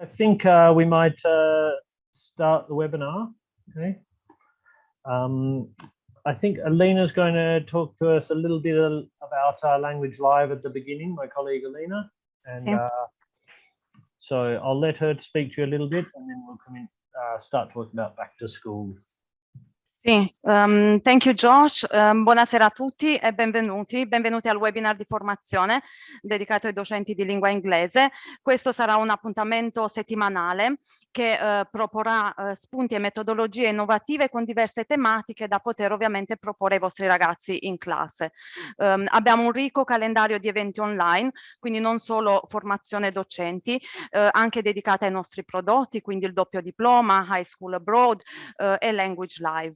I think we might start the webinar. Okay. I think Alina's going to talk to us a little bit about Language Live at the beginning, my colleague Alina. And so I'll let her speak to you a little bit and then we'll come in, start talking about back to school. Sì, thank you Josh, buonasera a tutti e benvenuti al webinar di formazione dedicato ai docenti di lingua inglese. Questo sarà un appuntamento settimanale che proporrà spunti e metodologie innovative con diverse tematiche da poter ovviamente proporre ai vostri ragazzi in classe. Abbiamo un ricco calendario di eventi online, quindi non solo formazione docenti, anche dedicata ai nostri prodotti, quindi il doppio diploma, High School Abroad e Language Live.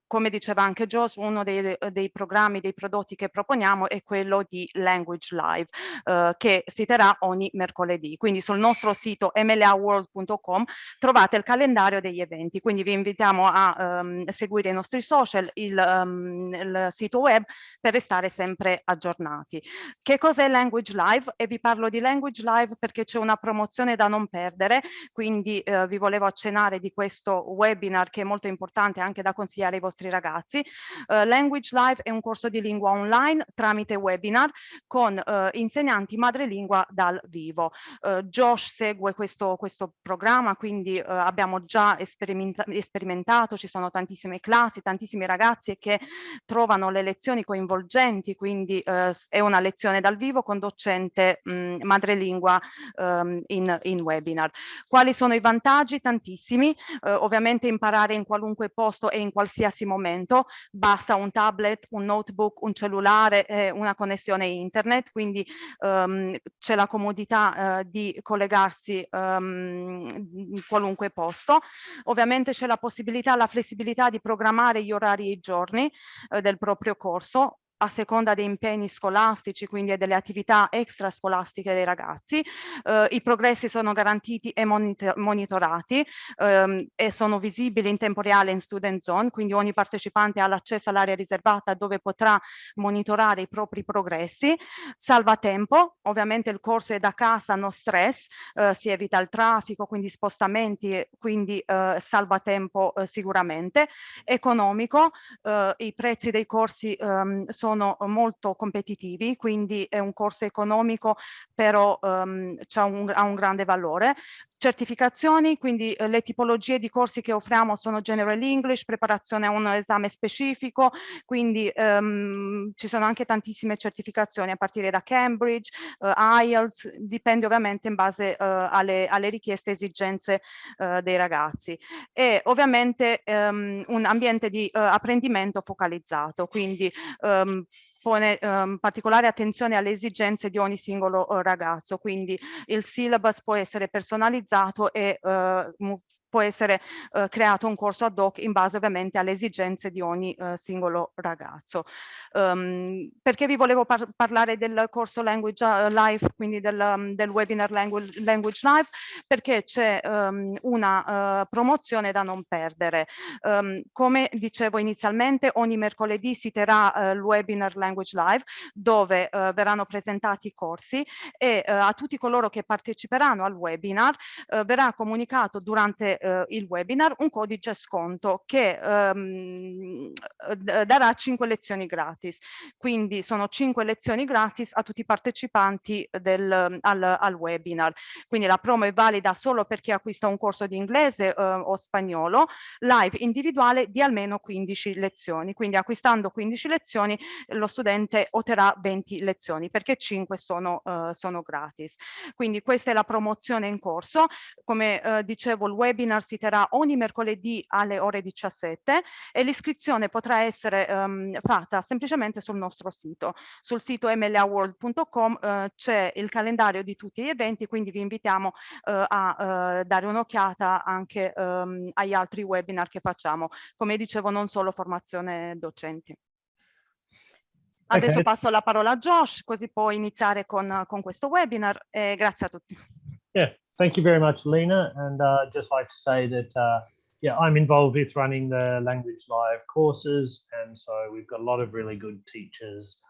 Come diceva anche Josh, uno dei programmi, dei prodotti che proponiamo è quello di Language Live, che si terrà ogni mercoledì. Quindi sul nostro sito mlaworld.com trovate il calendario degli eventi, quindi vi invitiamo a seguire i nostri social, il sito web per restare sempre aggiornati. Che cos'è Language Live? E vi parlo di Language Live perché c'è una promozione da non perdere, quindi vi volevo accennare di questo webinar che è molto importante anche da consigliare ai vostri ragazzi. Language Live è un corso di lingua online tramite webinar con insegnanti madrelingua dal vivo. Josh segue questo programma, quindi abbiamo già sperimentato, ci sono tantissime classi, tantissimi ragazzi che trovano le lezioni coinvolgenti, quindi è una lezione dal vivo con docente madrelingua in webinar. Quali sono i vantaggi? Tantissimi, ovviamente imparare in qualunque posto e in qualsiasi momento, basta un tablet, un notebook, un cellulare, una connessione internet, quindi c'è la comodità di collegarsi in qualunque posto. Ovviamente c'è la possibilità, la flessibilità di programmare gli orari e i giorni del proprio corso a seconda dei impegni scolastici, quindi delle attività extrascolastiche dei ragazzi. I progressi sono garantiti e monitorati e sono visibili in tempo reale in Student Zone, quindi ogni partecipante ha l'accesso all'area riservata dove potrà monitorare i propri progressi. Salva tempo, ovviamente il corso è da casa, no stress, si evita il traffico, quindi spostamenti, quindi salva tempo sicuramente. Economico, i prezzi dei corsi sono molto competitivi, quindi è un corso economico, però ha un grande valore. Certificazioni, quindi le tipologie di corsi che offriamo sono General English, preparazione a un esame specifico, quindi ci sono anche tantissime certificazioni a partire da Cambridge, IELTS, dipende ovviamente in base alle richieste e esigenze dei ragazzi. E ovviamente un ambiente di apprendimento focalizzato, quindi pone particolare attenzione alle esigenze di ogni singolo ragazzo, quindi il syllabus può essere personalizzato e può essere creato un corso ad hoc in base ovviamente alle esigenze di ogni singolo ragazzo. Perché vi volevo parlare del corso Language Live, quindi del webinar Language Live? Perché c'è una promozione da non perdere. Come dicevo inizialmente, ogni mercoledì si terrà il webinar Language Live, dove verranno presentati i corsi e a tutti coloro che parteciperanno al webinar verrà comunicato durante il webinar un codice sconto che darà 5 lezioni gratis. Quindi sono 5 lezioni gratis a tutti i partecipanti al webinar. Quindi la promo è valida solo per chi acquista un corso di inglese o spagnolo live individuale di almeno 15 lezioni. Quindi acquistando 15 lezioni lo studente otterrà 20 lezioni perché 5 sono gratis. Quindi questa è la promozione in corso. Come dicevo, il webinar si terrà ogni mercoledì alle ore 17 e l'iscrizione potrà essere fatta semplicemente sul nostro sito. Sul sito mlaworld.com c'è il calendario di tutti gli eventi, quindi vi invitiamo a dare un'occhiata anche agli altri webinar che facciamo. Come dicevo, non solo formazione docenti. Adesso passo la parola a Josh, così può iniziare con questo webinar. Grazie a tutti. Yeah, thank you very much, Lena. And I'd just like to say that, yeah, I'm involved with running the Language Live courses. And so we've got a lot of really good teachers,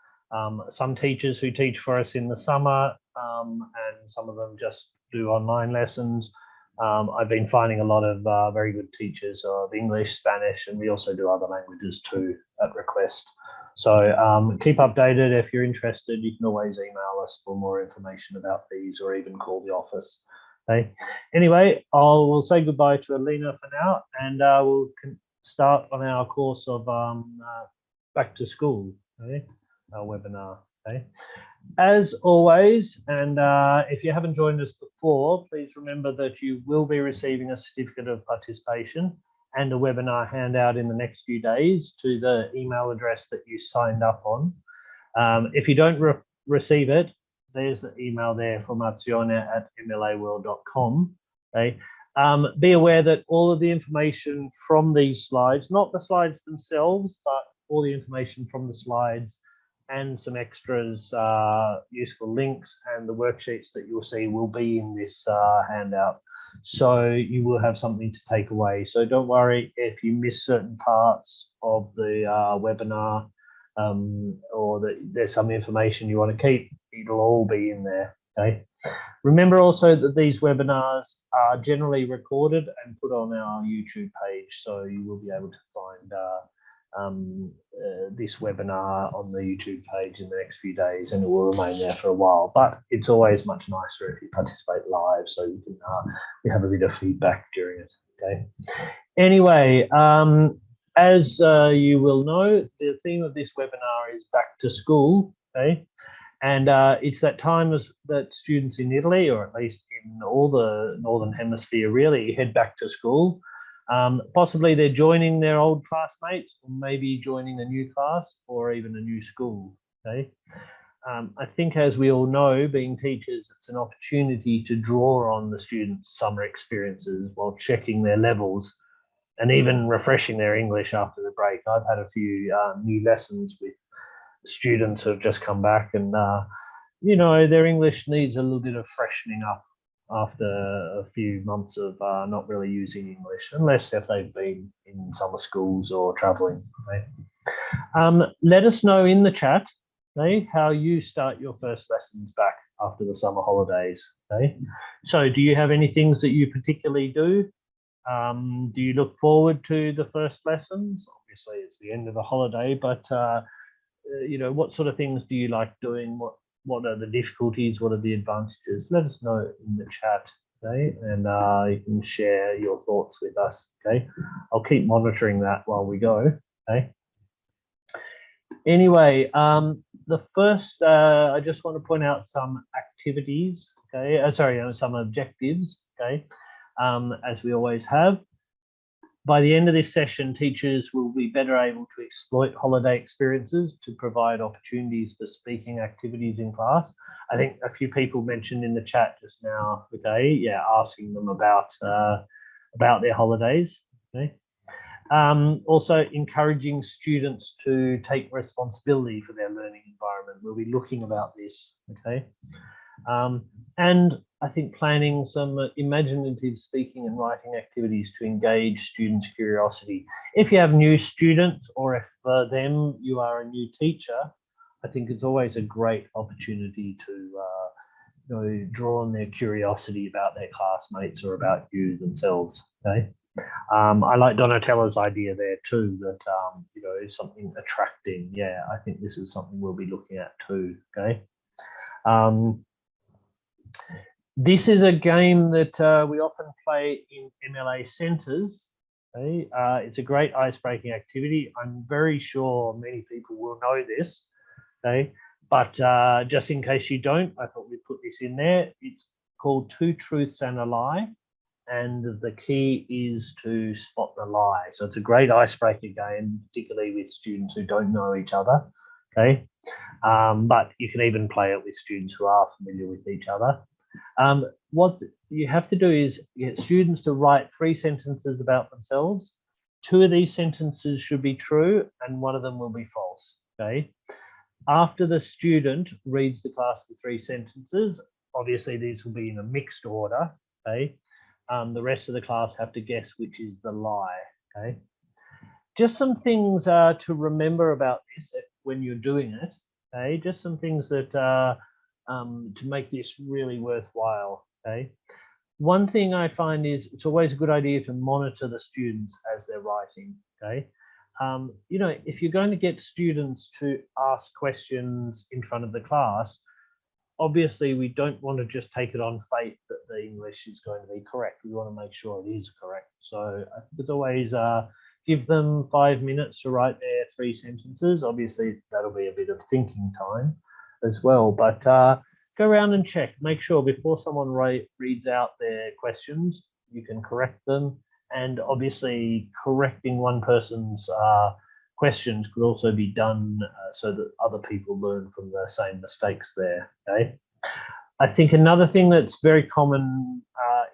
some teachers who teach for us in the summer, and some of them just do online lessons. I've been finding a lot of very good teachers of English, Spanish, and we also do other languages too at request. So keep updated. If you're interested, you can always email us for more information about these or even call the office. Okay. Anyway, we'll say goodbye to Alina for now, and we'll start on our course of back to school, okay? Our webinar. Okay. As always, and if you haven't joined us before, please remember that you will be receiving a certificate of participation and a webinar handout in the next few days to the email address that you signed up on. If you don't receive it, there's the email there from azione@mlaworld.com. Okay. Be aware that all of the information from these slides, not the slides themselves, but all the information from the slides and some extras, useful links, and the worksheets that you'll see will be in this handout. So you will have something to take away. So don't worry if you miss certain parts of the webinar, or that there's some information you want to keep. It'll all be in there. Okay. Remember also that these webinars are generally recorded and put on our YouTube page, so you will be able to find this webinar on the YouTube page in the next few days, and it will remain there for a while. But it's always much nicer if you participate live, so you can we have a bit of feedback during it. Okay. Anyway, as you will know, the theme of this webinar is back to school. Okay. And it's that time that students in Italy, or at least in all the Northern Hemisphere, really head back to school. Possibly they're joining their old classmates, or maybe joining a new class, or even a new school. Okay. I think, as we all know, being teachers, it's an opportunity to draw on the students' summer experiences while checking their levels and even refreshing their English after the break. I've had a few new lessons with students who have just come back, and you know, their English needs a little bit of freshening up after a few months of not really using English, unless if they've been in summer schools or traveling. Okay? Let us know in the chat, okay, how you start your first lessons back after the summer holidays. Okay, so do you have any things that you particularly do? Do you look forward to the first lessons? Obviously, it's the end of the holiday, but you know, what sort of things do you like doing? What are the difficulties? What are the advantages? Let us know in the chat, okay? And you can share your thoughts with us, okay? I'll keep monitoring that while we go, okay? Anyway, the first, I just want to point out some activities, okay? Sorry, some objectives, okay? As we always have. By the end of this session, teachers will be better able to exploit holiday experiences to provide opportunities for speaking activities in class. I think a few people mentioned in the chat just now, okay, yeah, asking them about their holidays, okay. Also encouraging students to take responsibility for their learning environment. We'll be looking about this, okay. And I think planning some imaginative speaking and writing activities to engage students' curiosity. If you have new students, or if for them you are a new teacher, I think it's always a great opportunity to you know, draw on their curiosity about their classmates or about you themselves. Okay. I like Donatella's idea there too, that you know, something attracting. Yeah, I think this is something we'll be looking at too. Okay. This is a game that we often play in MLA centres. Okay? It's a great ice-breaking activity. I'm very sure many people will know this. Okay, but just in case you don't, I thought we'd put this in there. It's called Two Truths and a Lie, and the key is to spot the lie. So it's a great icebreaker game, particularly with students who don't know each other. Okay, but you can even play it with students who are familiar with each other. What you have to do is get students to write 3 sentences about themselves. 2 of these sentences should be true and 1 of them will be false. Okay. After the student reads the class the 3 sentences, obviously these will be in a mixed order. Okay. The rest of the class have to guess which is the lie. Okay. Just some things to remember about this when you're doing it. Okay. Just some things that to make this really worthwhile. Okay. One thing I find is it's always a good idea to monitor the students as they're writing. Okay. You know, if you're going to get students to ask questions in front of the class, obviously we don't want to just take it on faith that the English is going to be correct. We want to make sure it is correct. So I think it's always give them 5 minutes to write their 3 sentences. Obviously that'll be a bit of thinking time as well, but go around and check, make sure before someone reads out their questions, you can correct them. And obviously correcting one person's questions could also be done so that other people learn from the same mistakes there. Okay. I think another thing that's very common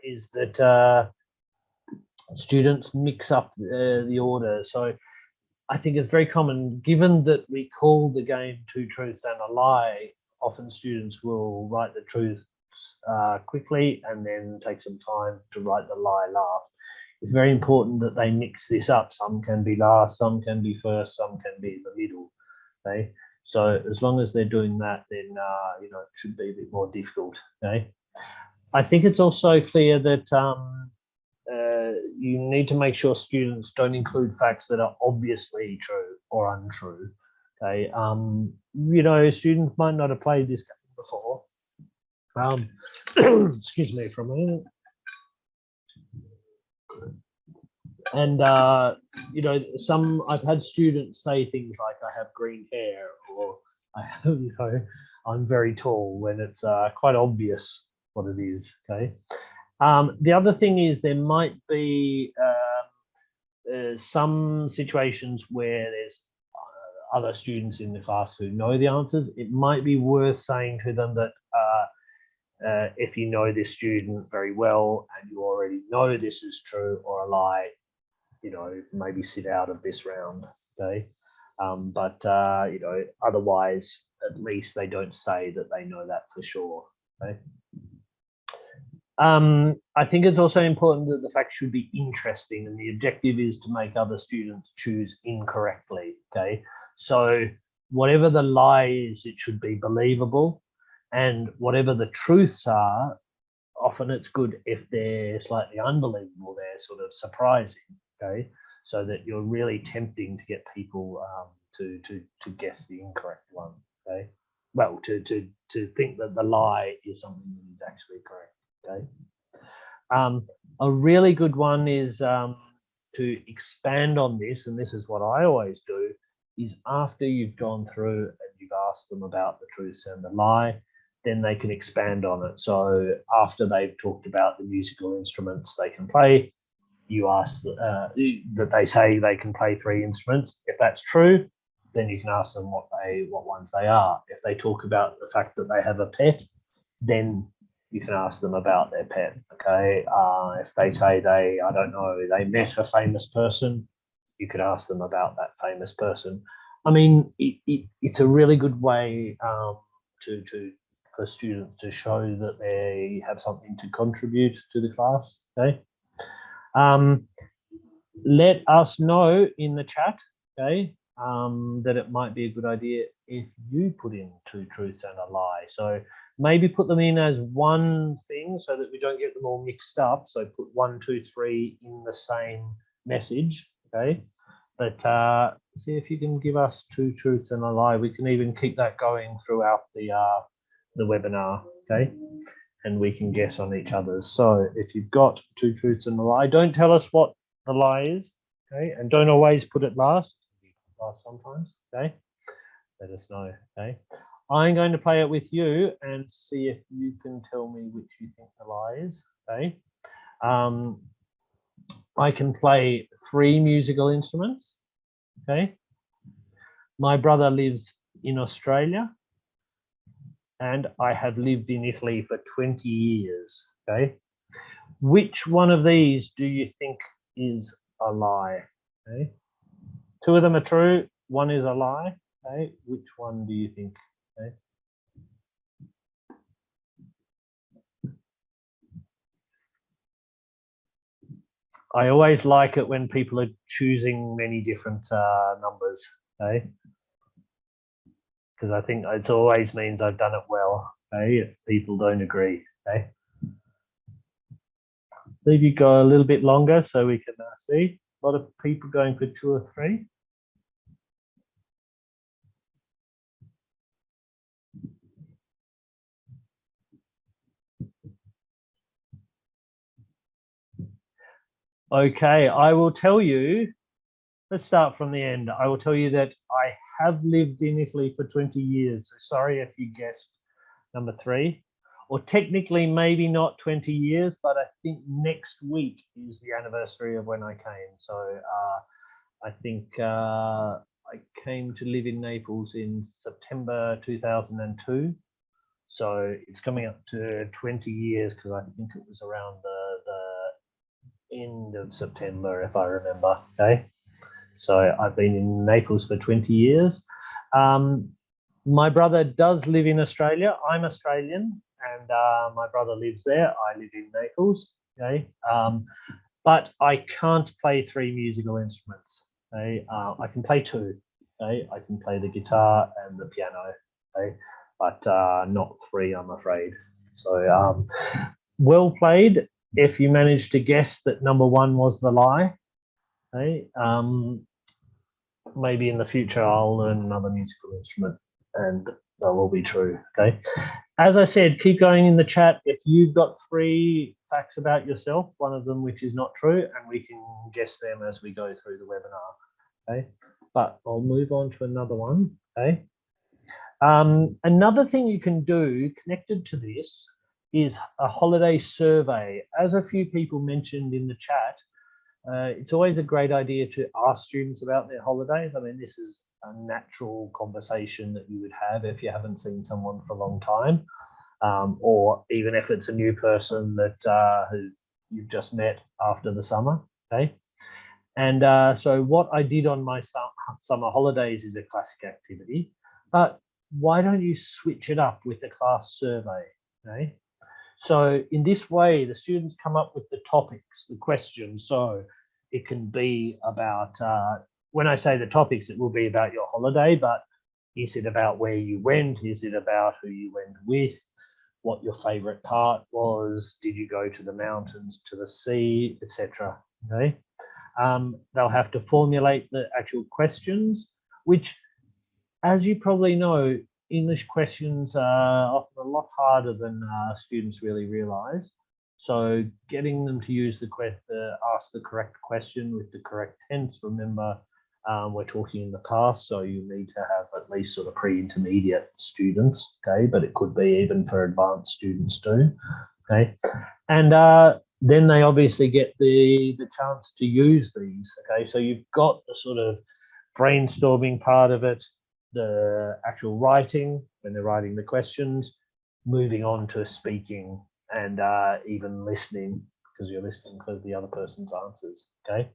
is that students mix up the order. So I think it's very common, given that we call the game 2 truths and a lie, often students will write the truths quickly and then take some time to write the lie last. It's very important that they mix this up. Some can be last, some can be first, some can be in the middle. Okay, so as long as they're doing that, then you know, it should be a bit more difficult. Okay, I think it's also clear that you need to make sure students don't include facts that are obviously true or untrue. Okay, you know, students might not have played this game before. Excuse me for a minute. And you know, I've had students say things like I have green hair, or I have, you know, I'm very tall, when it's quite obvious what it is. Okay. The other thing is there might be some situations where there's other students in the class who know the answers. It might be worth saying to them that if you know this student very well and you already know this is true or a lie, you know, maybe sit out of this round. Okay. But you know, otherwise, at least they don't say that they know that for sure. Okay. I think it's also important that the facts should be interesting, and the objective is to make other students choose incorrectly. Okay, so whatever the lie is, it should be believable, and whatever the truths are, often it's good if they're slightly unbelievable, they're sort of surprising. Okay, so that you're really tempting to get people to guess the incorrect one. Okay, well, to think that the lie is something that is actually correct. Okay. A really good one is to expand on this, and this is what I always do, is after you've gone through and you've asked them about the truth and the lie, then they can expand on it. So after they've talked about the musical instruments they can play, you ask that they say they can play 3 instruments. If that's true, then you can ask them what ones they are. If they talk about the fact that they have a pet, then you can ask them about their pet. Okay, if they say I don't know, they met a famous person, you could ask them about that famous person. I mean, it's a really good way for students to show that they have something to contribute to the class. Okay. Let us know in the chat, okay, that it might be a good idea if you put in 2 truths and a lie. So maybe put them in as one thing so that we don't get them all mixed up. So put 1, 2, 3 in the same message, okay? But see if you can give us 2 truths and a lie. We can even keep that going throughout the webinar, okay? And we can guess on each other's. So if you've got 2 truths and a lie, don't tell us what the lie is, okay? And don't always put it last sometimes, okay? Let us know, okay? I'm going to play it with you and see if you can tell me which you think the lie is, okay? I can play 3 musical instruments, okay? My brother lives in Australia, and I have lived in Italy for 20 years, okay? Which one of these do you think is a lie, okay? 2 of them are true, 1 is a lie, okay? Which one do you think, okay? I always like it when people are choosing many different numbers, okay? Because I think it always means I've done it well. okay, if people don't agree, okay. Leave you go a little bit longer so we can see. A lot of people going for 2 or 3. Okay, I will tell you, let's start from the end. I will tell you that I have lived in Italy for 20 years. So sorry if you guessed number 3. Or technically maybe not 20 years, but I think next week is the anniversary of when I came. So I think I came to live in Naples in September 2002. So it's coming up to 20 years because I think it was around the end of September, if I remember. Okay. So I've been in Naples for 20 years. My brother does live in Australia. I'm Australian and my brother lives there. I live in Naples. Okay. But I can't play 3 musical instruments. Okay. I can play 2. Okay. I can play the guitar and the piano. Okay. But not 3, I'm afraid. So well played if you managed to guess that number 1 was the lie. Okay. Maybe in the future I'll learn another musical instrument and that will be true. Okay. As I said, keep going in the chat. If you've got 3 facts about yourself, one of them which is not true, and we can guess them as we go through the webinar. Okay. But I'll move on to another one. Okay. Another thing you can do connected to this is a holiday survey. As a few people mentioned in the chat, it's always a great idea to ask students about their holidays. I mean, this is a natural conversation that you would have if you haven't seen someone for a long time, or even if it's a new person that who you've just met after the summer. Okay. And so what I did on my summer holidays is a classic activity, but why don't you switch it up with the class survey? Okay. So in this way, the students come up with the topics, the questions. So it can be about, when I say the topics, it will be about your holiday, but is it about where you went? Is it about who you went with? What your favorite part was? Did you go to the mountains, to the sea, etc.? Okay. They'll have to formulate the actual questions, which, as you probably know, English questions are often a lot harder than students really realize. So getting them to use ask the correct question with the correct tense. Remember, we're talking in the past, so you need to have at least sort of pre-intermediate students, okay? But it could be even for advanced students too, okay? And then they obviously get the chance to use these, okay? So you've got the sort of brainstorming part of it, the actual writing when they're writing the questions, moving on to speaking and even listening, because you're listening for the other person's answers. Okay.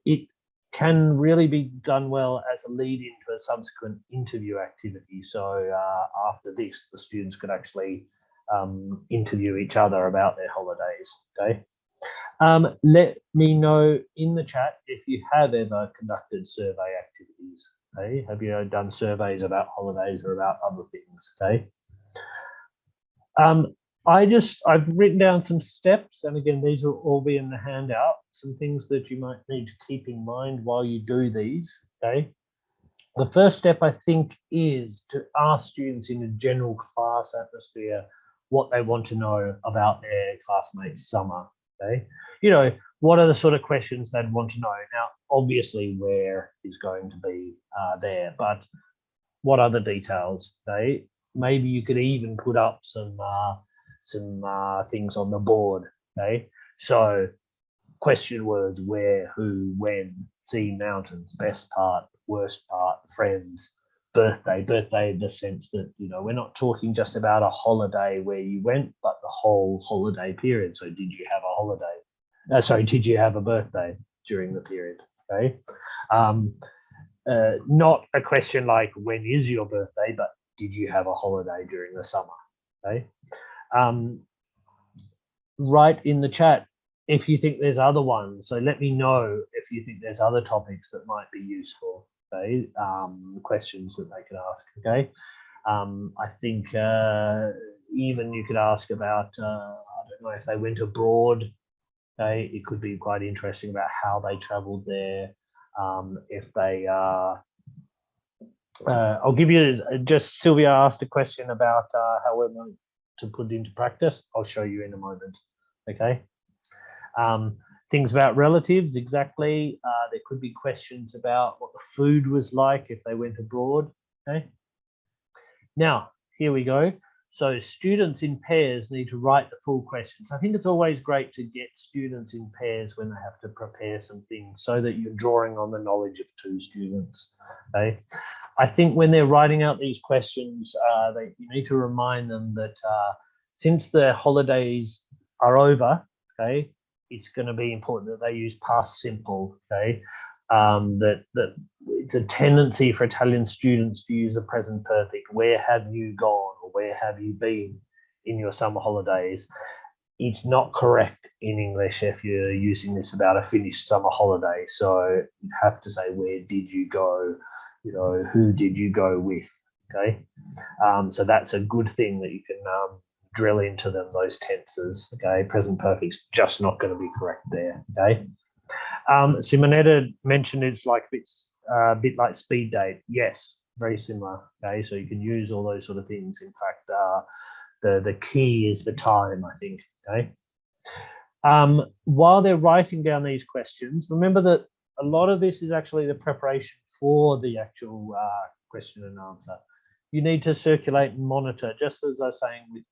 It can really be done well as a lead into a subsequent interview activity. So after this, the students could actually interview each other about their holidays. Okay. Let me know in the chat if you have ever conducted survey activities. Okay, have you done surveys about holidays or about other things? Okay. I've written down some steps, and again, these will all be in the handout. Some things that you might need to keep in mind while you do these. Okay. The first step, I think, is to ask students in a general class atmosphere what they want to know about their classmates' summer. Okay. You know, what are the sort of questions they'd want to know? Now, obviously, where is going to be there, but what other details? Okay. Maybe you could even put up some things on the board. Okay. So question words: where, who, when, sea, mountains, best part, worst part, friends, birthday in the sense that, you know, we're not talking just about a holiday where you went, but the whole holiday period. So did you have a holiday? Did you have a birthday during the period? Okay. Not a question like when is your birthday, but did you have a holiday during the summer? Okay. Write in the chat if you think there's other ones. So let me know if you think there's other topics that might be useful. Okay, questions that they can ask. Okay, I think even you could ask about, I don't know, if they went abroad, okay, it could be quite interesting about how they traveled there. If they, I'll give you, just Sylvia asked a question about how we're going to put it into practice. I'll show you in a moment, okay? Things about relatives, exactly. There could be questions about what the food was like if they went abroad, okay? Now, here we go. So students in pairs need to write the full questions. I think it's always great to get students in pairs when they have to prepare some things so that you're drawing on the knowledge of two students, okay? I think when they're writing out these questions, you need to remind them that since the holidays are over, okay, it's going to be important that they use past simple, okay? That it's a tendency for Italian students to use the present perfect. Where have you gone, or where have you been in your summer holidays? It's not correct in English if you're using this about a finished summer holiday. So you have to say, where did you go? You know, who did you go with? Okay, so that's a good thing that you can drill into them, those tenses. Okay, present perfect's just not going to be correct there. Okay. Simonetta mentioned it's like a bit like speed date. Yes, very similar. Okay, so you can use all those sort of things. In fact, the key is the time, I think. Okay. While they're writing down these questions, remember that a lot of this is actually the preparation for the actual question and answer. You need to circulate and monitor, just as I was saying with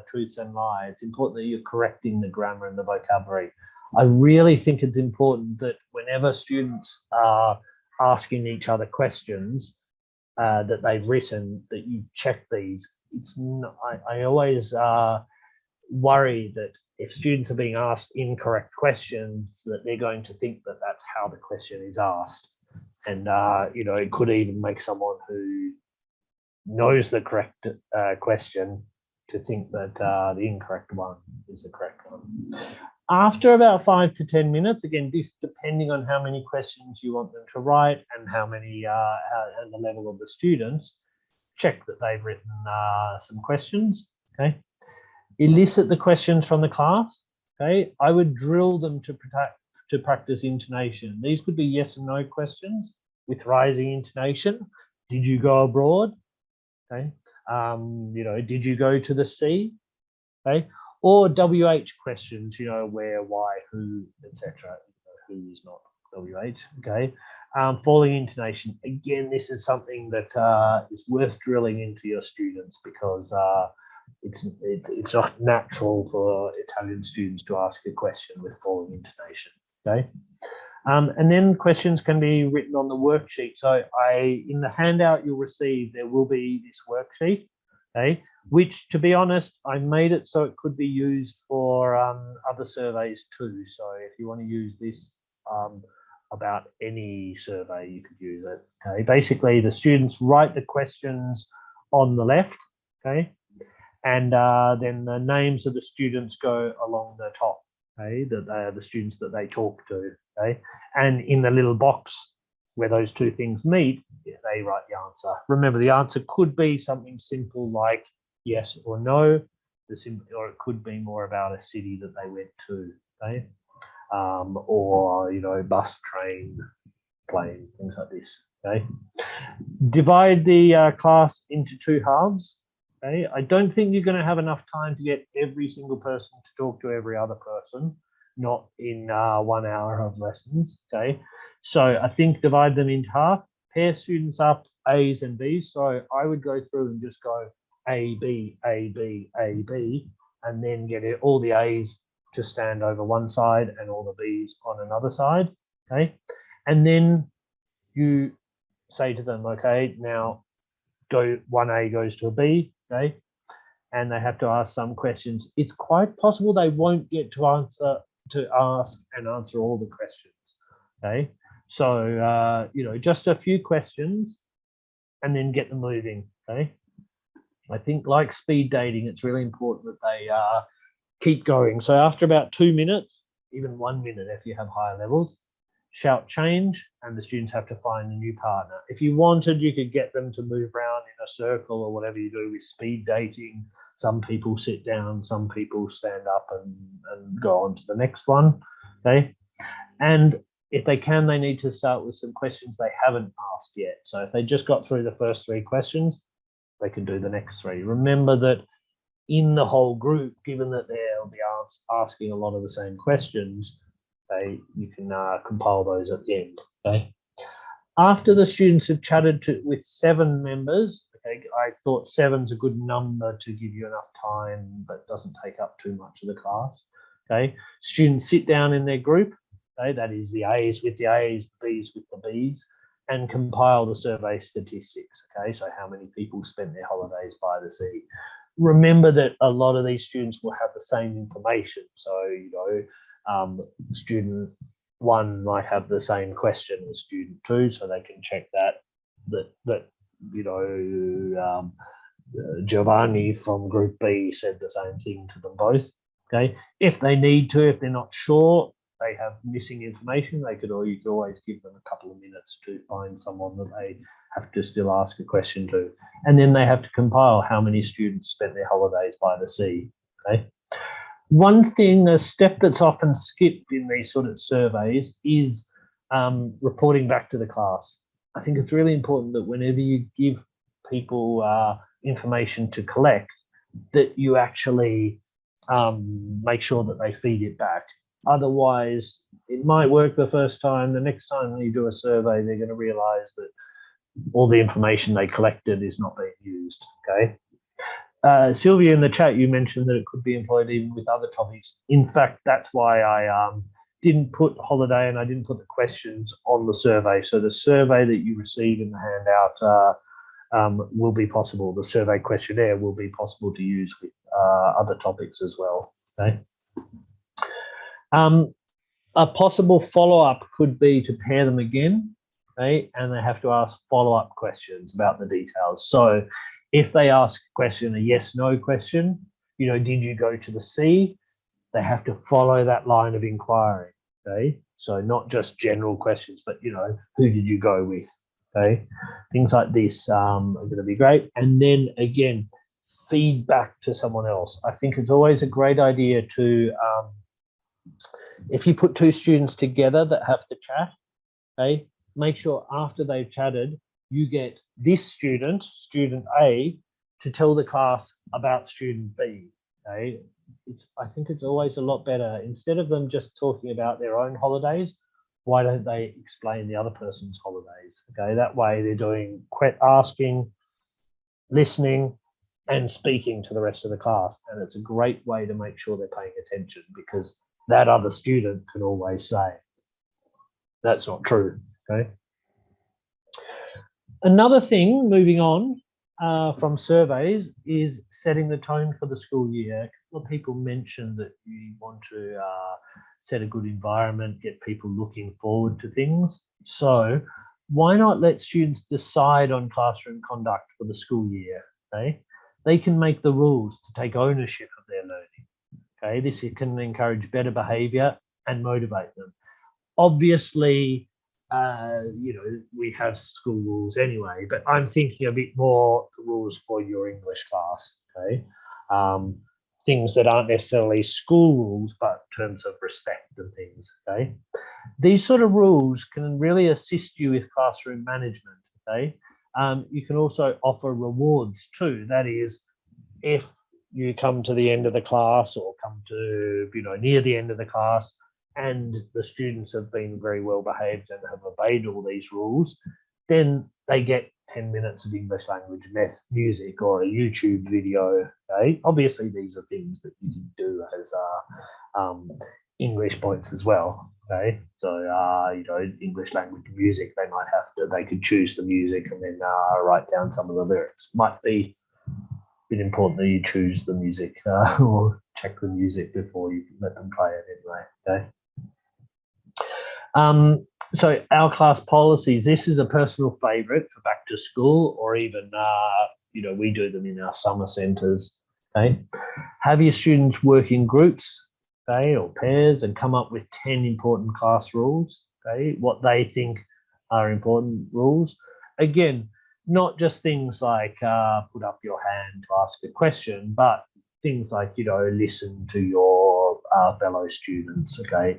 truths and lies. It's important that you're correcting the grammar and the vocabulary. I really think it's important that whenever students are asking each other questions that they've written, that you check these. It's not, I always worry that if students are being asked incorrect questions, that they're going to think that that's how the question is asked. And, you know, it could even make someone who knows the correct question to think that the incorrect one is the correct one. After about 5 to 10 minutes, again, depending on how many questions you want them to write and how many and the level of the students, check that they've written some questions, okay? Elicit the questions from the class, okay? I would drill them to practice intonation. These could be yes and no questions with rising intonation. Did you go abroad? Okay. You know, did you go to the sea? Okay. Or WH questions, you know, where, why, who, etc. Who is not WH. Okay. Falling intonation. Again, this is something that is worth drilling into your students because it's not natural for Italian students to ask a question with falling intonation. Okay. And then questions can be written on the worksheet. So in the handout you'll receive, there will be this worksheet, okay, which, to be honest, I made it so it could be used for other surveys too. So if you want to use this about any survey, you could use it. Okay, basically the students write the questions on the left, okay, and then the names of the students go along the top. Okay, that they are the students that they talk to. Okay, and in the little box where those two things meet, they write the answer. Remember, the answer could be something simple like yes or no, or it could be more about a city that they went to. Okay, or you know, bus, train, plane, things like this. Okay, divide the class into two halves. Okay, I don't think you're going to have enough time to get every single person to talk to every other person, not in 1 hour of lessons. Okay, so I think divide them into half, pair students up A's and B's. So I would go through and just go A, B, A, B, A, B, and then get all the A's to stand over one side and all the B's on another side. Okay, and then you say to them, okay, now go 1A goes to a B, okay, and they have to ask some questions. It's quite possible they won't get to ask and answer all the questions, okay. So you know, just a few questions and then get them moving, okay. I think, like speed dating, it's really important that they keep going. So after about 2 minutes, even 1 minute if you have higher levels, shout change, and the students have to find a new partner. If you wanted, you could get them to move around in a circle or whatever you do with speed dating. Some people sit down, some people stand up and go on to the next one, okay? And if they can, they need to start with some questions they haven't asked yet. So if they just got through the first 3 questions, they can do the next 3. Remember that in the whole group, given that they'll be asking a lot of the same questions, you can compile those at the end, okay? After the students have chatted with 7 members, okay, I thought 7's a good number to give you enough time, but doesn't take up too much of the class, okay? Students sit down in their group, okay, that is the A's with the A's, the B's with the B's, and compile the survey statistics, okay? So how many people spent their holidays by the sea. Remember that a lot of these students will have the same information. So, you know, student 1 might have the same question as student 2, so they can check that you know, Giovanni from group B said the same thing to them both, okay? If they need to, if they're not sure, they have missing information, you could always give them a couple of minutes to find someone that they have to still ask a question to. And then they have to compile how many students spent their holidays by the sea, okay? One thing, a step that's often skipped in these sort of surveys is reporting back to the class. I think it's really important that whenever you give people information to collect, that you actually make sure that they feed it back. Otherwise, it might work the first time. The next time you do a survey, they're going to realize that all the information they collected is not being used, okay? Sylvia, in the chat, you mentioned that it could be employed even with other topics. In fact, that's why I didn't put holiday and I didn't put the questions on the survey. So the survey that you receive in the handout will be possible. The survey questionnaire will be possible to use with other topics as well, okay? A possible follow-up could be to pair them again, okay? And they have to ask follow-up questions about the details. So if they ask a question, a yes/no question, you know, did you go to the sea? They have to follow that line of inquiry, okay? So not just general questions, but, you know, who did you go with, okay? Things like this are going to be great. And then, again, feedback to someone else. I think it's always a great idea to, if you put 2 students together that have to chat, okay, make sure after they've chatted, you get this student, student A, to tell the class about student B, okay? I think it's always a lot better. Instead of them just talking about their own holidays, why don't they explain the other person's holidays, okay? That way they're doing asking, listening, and speaking to the rest of the class. And it's a great way to make sure they're paying attention, because that other student can always say, that's not true, okay? Another thing, moving on from surveys, is setting the tone for the school year. A couple of people mentioned that you want to set a good environment, get people looking forward to things. So why not let students decide on classroom conduct for the school year, okay? They can make the rules to take ownership of their learning, okay? This can encourage better behaviour and motivate them. Obviously, you know, we have school rules anyway, but I'm thinking a bit more the rules for your English class, okay? Things that aren't necessarily school rules, but terms of respect and things, okay? These sort of rules can really assist you with classroom management, okay? You can also offer rewards too. That is, if you come to the end of the class or come to, you know, near the end of the class, and the students have been very well behaved and have obeyed all these rules, then they get 10 minutes of English language music or a YouTube video, okay? Obviously, these are things that you can do as English points as well, okay? So, you know, English language music, they could choose the music and then write down some of the lyrics. Might be a bit important that you choose the music or check the music before you let them play it anyway, okay? So our class policies, this is a personal favourite for back to school, or even, you know, we do them in our summer centres, okay? Have your students work in groups, okay, or pairs, and come up with 10 important class rules. okay, what they think are important rules. Again, not just things like put up your hand to ask a question, but things like, you know, listen to your fellow students, okay,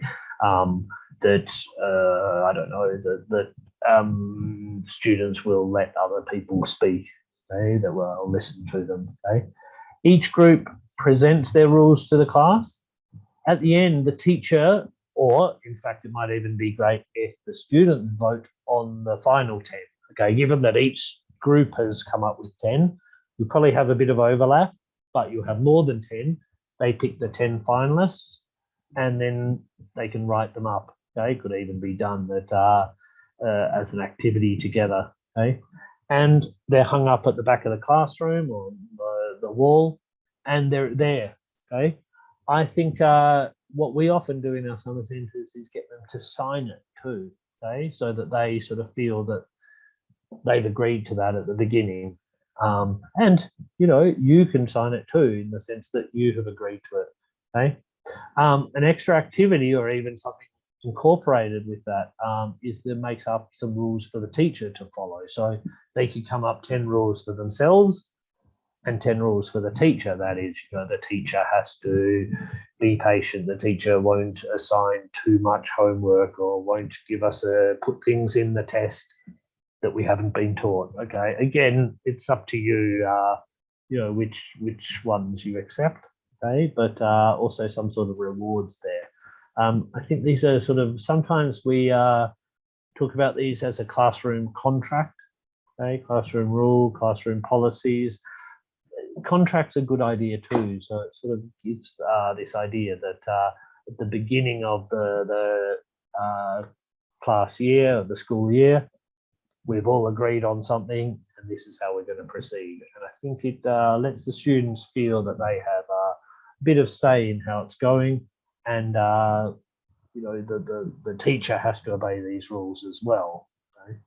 that, I don't know, that students will let other people speak, okay, that will listen to them, okay. Each group presents their rules to the class. At the end, the teacher, or in fact, it might even be great if the students vote on the final 10. Okay, given that each group has come up with 10, you probably have a bit of overlap, but you have more than 10. They pick the 10 finalists and then they can write them up. Okay, could even be done that as an activity together. Okay, and they're hung up at the back of the classroom or the wall, and they're there. Okay, I think what we often do in our summer centres is get them to sign it too. Okay, so that they sort of feel that they've agreed to that at the beginning. And, you know, you can sign it too in the sense that you have agreed to it. Okay. An extra activity or even something incorporated with that is to make up some rules for the teacher to follow. So they could come up 10 rules for themselves and 10 rules for the teacher. That is, you know, the teacher has to be patient. The teacher won't assign too much homework or won't give us put things in the test that we haven't been taught. Okay, again, it's up to you, you know, which ones you accept. Okay, but also some sort of rewards there. I think these are sort of, sometimes we talk about these as a classroom contract. Okay, classroom rule, classroom policies. Contract's a good idea too. So it sort of gives this idea that at the beginning of the class year, of the school year, we've all agreed on something and this is how we're going to proceed. And I think it lets the students feel that they have a bit of say in how it's going, and you know, the teacher has to obey these rules as well. Okay?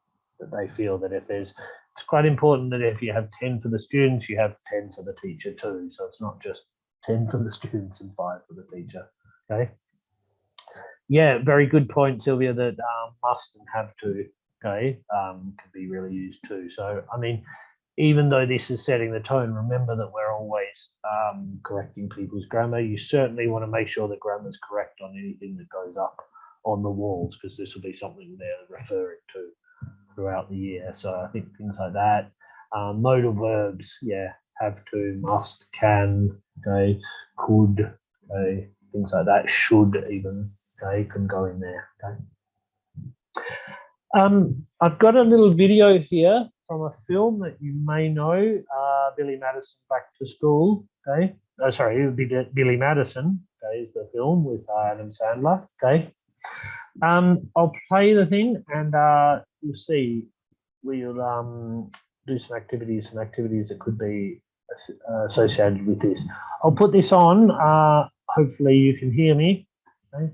That they feel that if there's, it's quite important that if you have 10 for the students, you have 10 for the teacher too. So it's not just 10 for the students and 5 for the teacher. Okay. Yeah, very good point, Sylvia, that must and have to, okay, can be really used too. So, I mean, even though this is setting the tone, remember that we're always correcting people's grammar. You certainly want to make sure the grammar is correct on anything that goes up on the walls, because this will be something they're referring to throughout the year. So I think things like that. Modal verbs, yeah, have to, must, can, okay, could, okay, things like that, should even, okay, can go in there, okay. I've got a little video here from a film that you may know, Billy Madison Back to School, okay. Sorry, it would be Billy Madison, okay, is the film with Adam Sandler, okay. I'll play the thing and you'll see we'll do some activities that could be associated with this. I'll put this on, hopefully you can hear me, okay.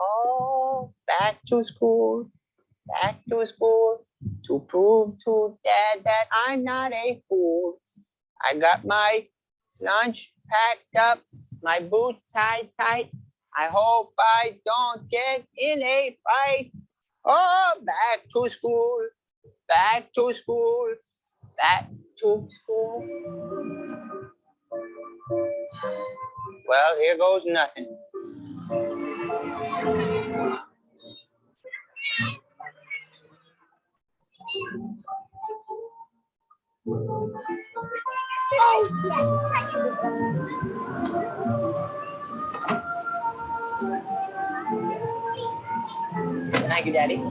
Oh, back to school, to prove to Dad that I'm not a fool. I got my lunch packed up, my boots tied tight. I hope I don't get in a fight. Oh, back to school, back to school, back to school. Well, here goes nothing. Thank you, Daddy.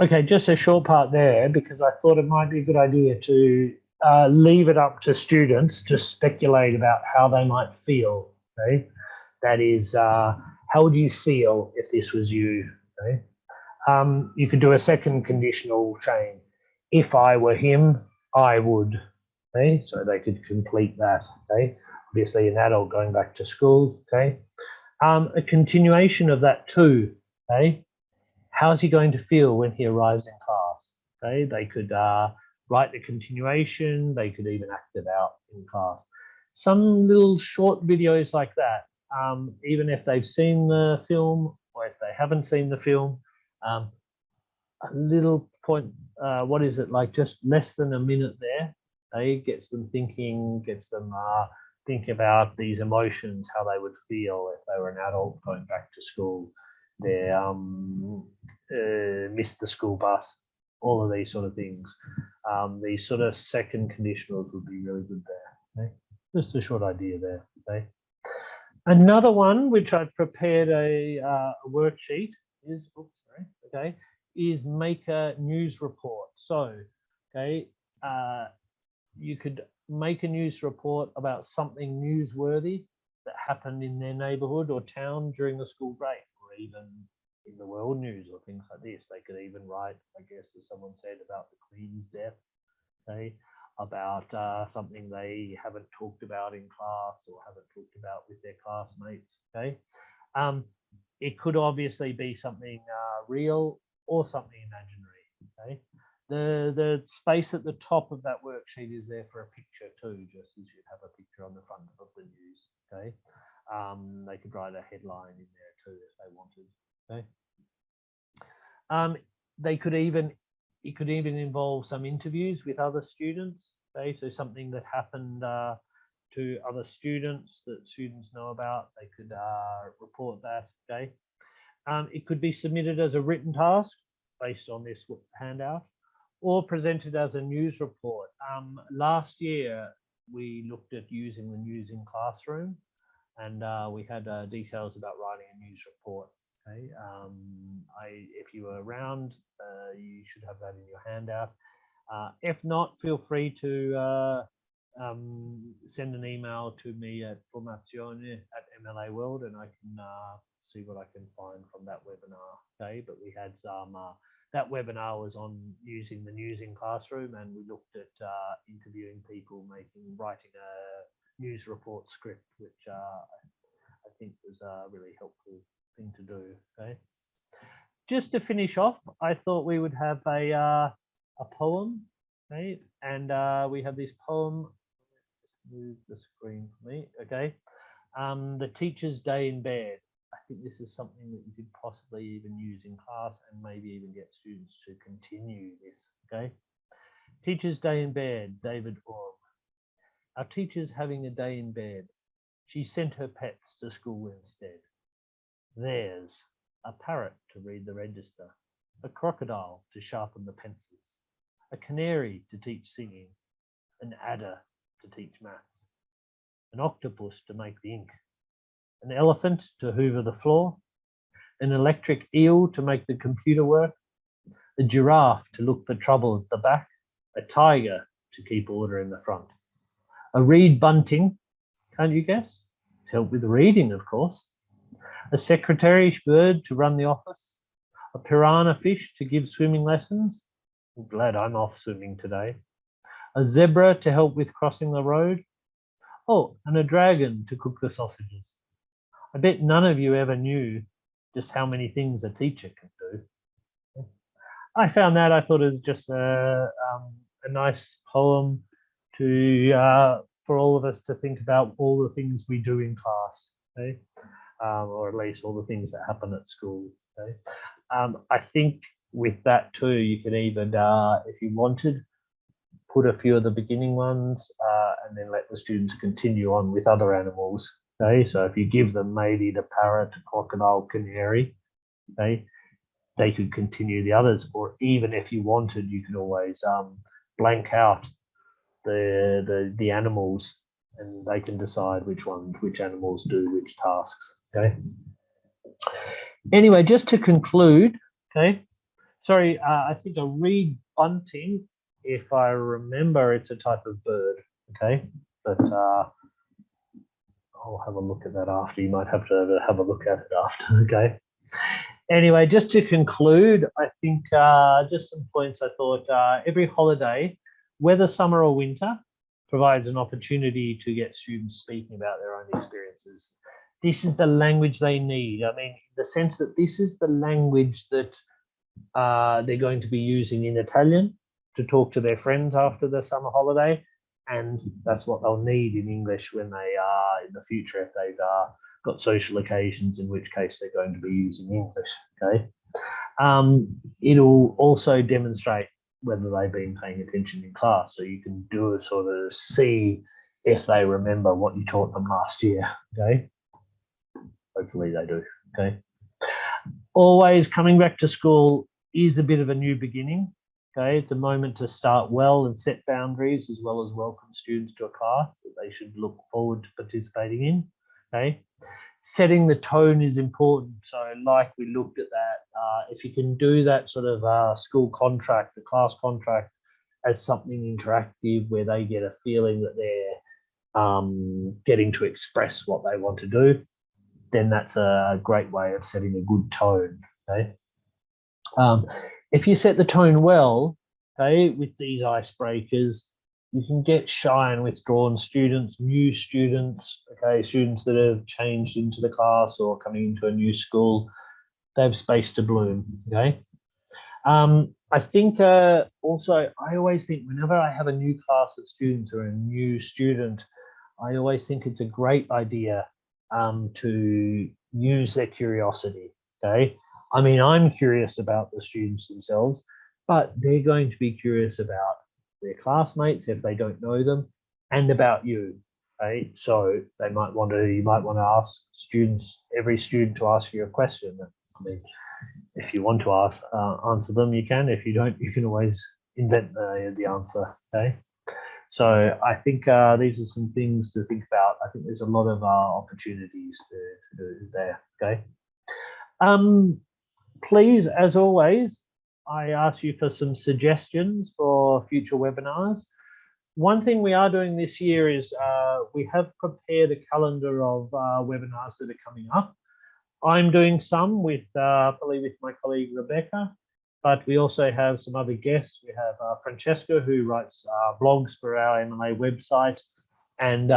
Okay, just a short part there, because I thought it might be a good idea to leave it up to students to speculate about how they might feel, okay? That is, how would you feel if this was you, okay? You could do a second conditional chain. If I were him, I would, okay? So they could complete that, okay? Obviously an adult going back to school, okay? A continuation of that too, okay? How's he going to feel when he arrives in class? Okay, they could write the continuation. They could even act it out in class. Some little short videos like that, even if they've seen the film or if they haven't seen the film, a little point, what is it, like just less than a minute there, gets them thinking, gets them think about these emotions, how they would feel if they were an adult going back to school. They missed the school bus, all of these sort of things. These sort of second conditionals would be really good there. Okay? Just a short idea there. Okay? Another one which I've prepared a worksheet is, oops, sorry, okay, is make a news report. So, okay, you could make a news report about something newsworthy that happened in their neighborhood or town during the school break, or even in the world news or things like this. They could even write, I guess, as someone said, about the Queen's death, okay, about something they haven't talked about in class or haven't talked about with their classmates, okay. It could obviously be something real or something imaginary, okay. The space at the top of that worksheet is there for a picture too, just as you'd have a picture on the front of the news, okay. They could write a headline in there too if they wanted, okay. They could even, it could even involve some interviews with other students, okay, so something that happened to other students that students know about, they could report that, okay. It could be submitted as a written task based on this handout, or presented as a news report. Last year, we looked at using the news in classroom, and we had details about writing a news report. Okay, if you were around, you should have that in your handout. If not, feel free to send an email to me at formazione@MLA World, and I can see what I can find from that webinar. Okay, but we had some, that webinar was on using the news in classroom, and we looked at interviewing people, writing a news report script, which I think was a really helpful thing to do. Okay, just to finish off, I thought we would have a poem, okay, and we have this poem. Just move the screen for me, okay. The Teacher's Day in Bed. I think this is something that you could possibly even use in class and maybe even get students to continue this, okay. Teacher's Day in Bed, David Orm. Our teacher's having a day in bed. She sent her pets to school instead. There's a parrot to read the register, a crocodile to sharpen the pencils, a canary to teach singing, an adder to teach maths, an octopus to make the ink, an elephant to hoover the floor, an electric eel to make the computer work, a giraffe to look for trouble at the back, a tiger to keep order in the front, a reed bunting, can't you guess? To help with reading, of course, a secretary bird to run the office, a piranha fish to give swimming lessons. I'm glad I'm off swimming today. A zebra to help with crossing the road. Oh, and a dragon to cook the sausages. I bet none of you ever knew just how many things a teacher can do. I found that, I thought it was just a nice poem to for all of us to think about all the things we do in class, okay? Or at least all the things that happen at school. Okay? I think with that too, you can even, if you wanted, put a few of the beginning ones and then let the students continue on with other animals. Okay, so if you give them maybe the parrot, crocodile, canary, okay, they could continue the others. Or even if you wanted, you could always blank out the animals, and they can decide which animals do which tasks. Okay. Anyway, just to conclude, okay. Sorry, I think a reed bunting, if I remember, it's a type of bird. Okay, but I'll have a look at that after. You might have to have a look at it after. Okay. Anyway, just to conclude, I think just some points. I thought every holiday, whether summer or winter, provides an opportunity to get students speaking about their own experiences. This is the language they need. I mean, the sense that this is the language that they're going to be using in Italian, to talk to their friends after the summer holiday, and that's what they'll need in English when they are in the future, if they've got social occasions, in which case they're going to be using English. Okay. It'll also demonstrate whether they've been paying attention in class, so you can do a sort of see if they remember what you taught them last year. Okay. Hopefully they do. Okay. Always coming back to school is a bit of a new beginning. Okay, it's a moment to start well and set boundaries, as well as welcome students to a class that they should look forward to participating in. Okay, setting the tone is important. So like we looked at that, if you can do that sort of school contract, the class contract, as something interactive where they get a feeling that they're getting to express what they want to do, then that's a great way of setting a good tone. Okay. If you set the tone well, okay, with these icebreakers, you can get shy and withdrawn students, new students, okay, students that have changed into the class or coming into a new school. They have space to bloom. Okay. I think also, I always think whenever I have a new class of students or a new student, I always think it's a great idea to use their curiosity. Okay. I mean, I'm curious about the students themselves, but they're going to be curious about their classmates if they don't know them, and about you. Okay, so they might want to. You might want to ask students, every student, to ask you a question. I mean, if you want to answer them, you can. If you don't, you can always invent the answer. Okay. So I think these are some things to think about. I think there's a lot of opportunities to do there. Okay. Please, as always, I ask you for some suggestions for future webinars. One thing we are doing this year is we have prepared a calendar of webinars that are coming up. I'm doing some with, probably with my colleague Rebecca, but we also have some other guests. We have Francesca, who writes blogs for our MLA website, and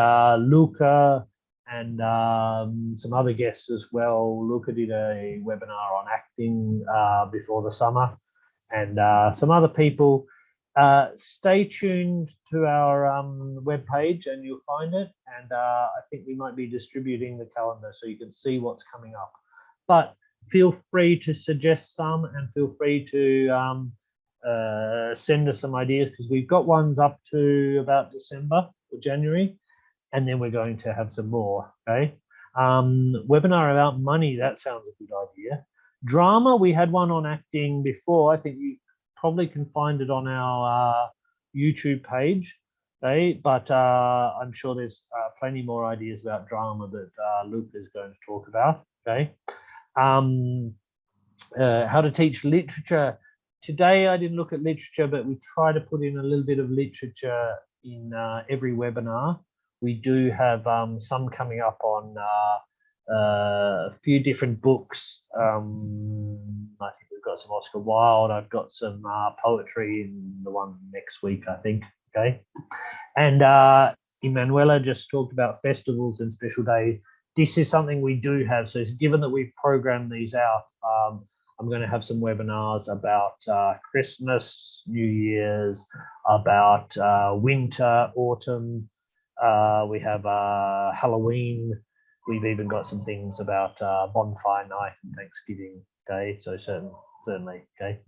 Luca, and some other guests as well. Luca did a webinar on acting before the summer, and some other people. Stay tuned to our webpage and you'll find it. And I think we might be distributing the calendar so you can see what's coming up. But feel free to suggest some, and feel free to send us some ideas, because we've got ones up to about December or January. And then we're going to have some more. Okay. Webinar about money. That sounds a good idea. Drama. We had one on acting before. I think you probably can find it on our YouTube page. Okay. But I'm sure there's plenty more ideas about drama that Luke is going to talk about. Okay. How to teach literature. Today I didn't look at literature, but we try to put in a little bit of literature in every webinar. We do have some coming up on a few different books. I think we've got some Oscar Wilde. I've got some poetry in the one next week, I think. Okay. And Emanuela just talked about festivals and special days. This is something we do have. So given that we've programmed these out, I'm going to have some webinars about Christmas, New Year's, about winter, autumn. We have Halloween. We've even got some things about bonfire night and Thanksgiving Day. So certainly, okay.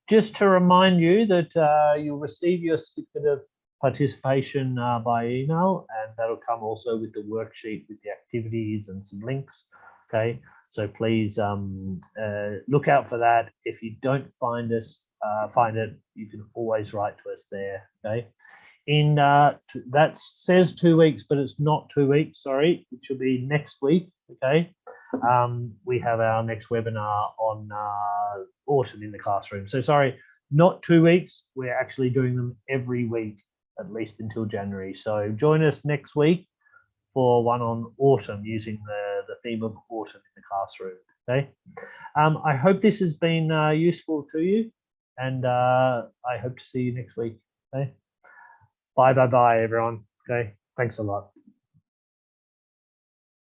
Just to remind you that you'll receive your certificate of participation by email, and that'll come also with the worksheet with the activities and some links. Okay, so please look out for that. If you don't find it, you can always write to us there. Okay. In that says 2 weeks, but it's not 2 weeks, sorry, it should be next week. Okay. We have our next webinar on autumn in the classroom. So sorry, not 2 weeks. We're actually doing them every week, at least until January. So join us next week for one on autumn, using the theme of autumn in the classroom. Okay. I hope this has been useful to you, and I hope to see you next week. Okay. Bye, everyone. Okay. Thanks a lot.